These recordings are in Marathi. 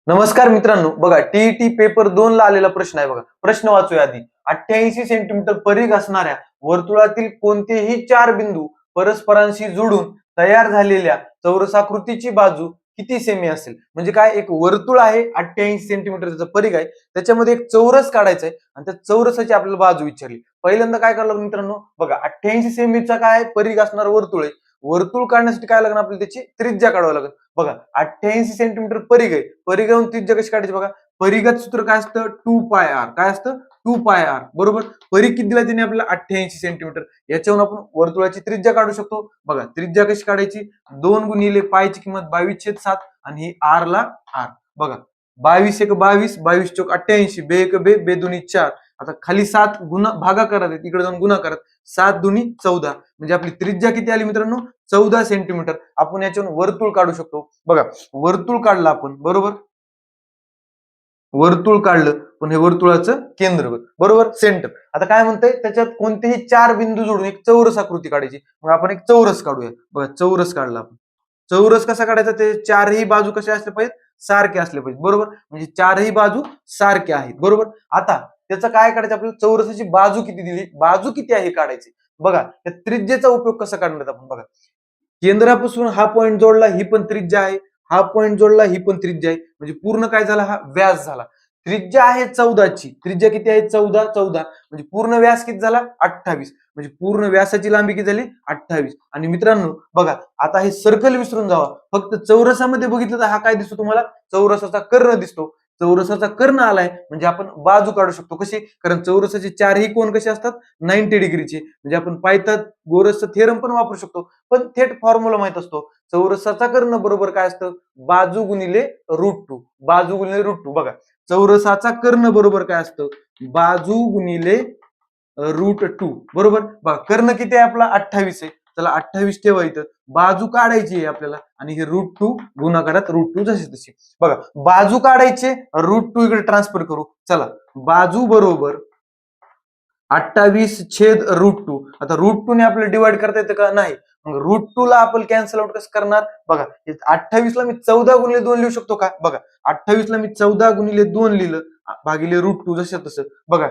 नमस्कार मित्रांनो, बघा टीईटी पेपर 2 ला आलेला प्रश्न आहे बघा. प्रश्न वाचूया आधी. 88 सेंटीमीटर परिघ असणाऱ्या वर्तुळातील कोणतेही 4 बिंदू परस्परांशी जोडून तयार झालेल्या चौरसाकृतीची बाजू किती सेमी असेल? म्हणजे काय, एक वर्तुळ आहे, 88 सेंटीमीटरचा परिघ आहे, त्याच्यामध्ये एक चौरस काढायचा आहे आणि त्या चौरसाची आपल्याला बाजू विचारली. पहिल्यांदा काय करावं लागेल मित्रांनो, बघा 88 सेमीचा काय परिघ असणार वर्तुळ आहे. वर्तुळ काढण्यासाठी काय लागणार, आपल्याला त्याची त्रिज्या काढावी लागेल. बघा 88 सेंटीमीटर परिघ आहे, परिघावरून त्रिज्या कशी काढायची बघा. परिघाचं सूत्र काय असतं, 2πr. काय असतं, 2πr. बरोबर. परिघ किती दिला त्याने आपल्याला, 88 सेंटीमीटर. याच्यावरून आपण वर्तुळाची त्रिज्या काढू शकतो. बघा त्रिज्या कशी काढायची, 2 गुणिले पायची किंमत 22/7 आणि ही r ला r. बघा 22 एक 22, 22 चौक 88, बे एक बे, बे दुनी 4. आता खाली 7 गुणा भागाकार आहेत, इकडे जाऊन गुणाकार, 7 दुनी 14. म्हणजे आपली त्रिज्या किती आली मित्रांनो, 14 सेंटीमीटर. आपण याच्यावरून वर्तुळ काढू शकतो. बघा वर्तुळ काढलं आपण, बरोबर. वर्तुळ काढलं, पण हे वर्तुळाचं केंद्र बरोबर, सेंटर. आता काय म्हणतंय, त्याच्यात कोणतेही 4 बिंदू जोडून एक चौरस आकृती काढायची. मग आपण एक चौरस काढूया. बघा चौरस काढला आपण. चौरस कसा काढायचा, ते चारही बाजू कशा असल्या पाहिजेत, सारखे असले पाहिजे. बरोबर, म्हणजे चारही बाजू सारख्या आहेत. बरोबर. आता त्याचं काय काढायचं, आपल्याला चौरसाची बाजू किती दिली, बाजू किती आहे काढायची. बघा त्या त्रिज्येचा उपयोग कसा काढणार आपण. बघा केंद्रापासून हा पॉईंट जोडला, ही पण त्रिज्या आहे. हा पॉईंट जोडला, ही पण त्रिज्या आहे. म्हणजे पूर्ण काय झाला, हा व्यास झाला. त्रिज्या आहे 14ची, त्रिज्या किती आहे, 14 म्हणजे पूर्ण व्यास किती झाला, 28. म्हणजे पूर्ण व्यासाची लांबी किती झाली, 28. आणि मित्रांनो बघा, आता हे सर्कल विसरून जावा, फक्त चौरसामध्ये बघितलं तर हा काय दिसतो तुम्हाला, चौरसाचा कर्ण दिसतो. चौरसाचा कर्ण आलाय म्हणजे आपण बाजू काढू शकतो. कशी, कारण चौरसाचे चारही कोण कसे असतात, 90 डिग्रीचे. म्हणजे आपण पायथागोरसचा थेरम पण वापरू शकतो, पण थेट फॉर्म्युला माहित असतो. चौरसाचा कर्ण बरोबर काय असतं, बाजू गुणिले √2. बाजू गुणिले √2. बघा चौरसाचा कर्ण बरोबर काय असतं, बाजू गुणिले √2. बरोबर. बघा कर्ण किती आहे आपला, 28 आहे. चला 28 ठेवा इथं. बाजू काढायची आहे आपल्याला आणि हे √2 गुणाकारात √2 जशी तशी. बघा बाजू काढायचे, √2 इकडे ट्रान्सफर करू. चला बाजू बरोबर 28/√2. आता √2 ने आपल्याला डिवाइड करता येतं का, नाही. मग √2 ला आपण कॅन्सल आउट कसं करणार, बघा 28 ला मी 14 गुणिले 2 लिहू शकतो का. बघा 28 ला मी 14 गुणिले 2 लिहिलं भागिले √2 जसं तसं. बघा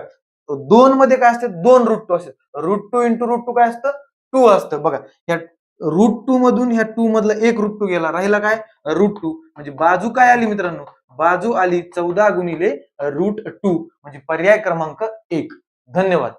2 मध्ये काय असते, 2 √2 असते. √2 इंटू √2 काय असतं, 2 असतं. बघा ह्या √2 मधून ह्या 2 मधला एक √2 गेला, राहिला काय, √2. म्हणजे बाजू काय आली मित्रांनो, बाजू आली 14 गुणिले √2. म्हणजे पर्याय क्रमांक 1. धन्यवाद.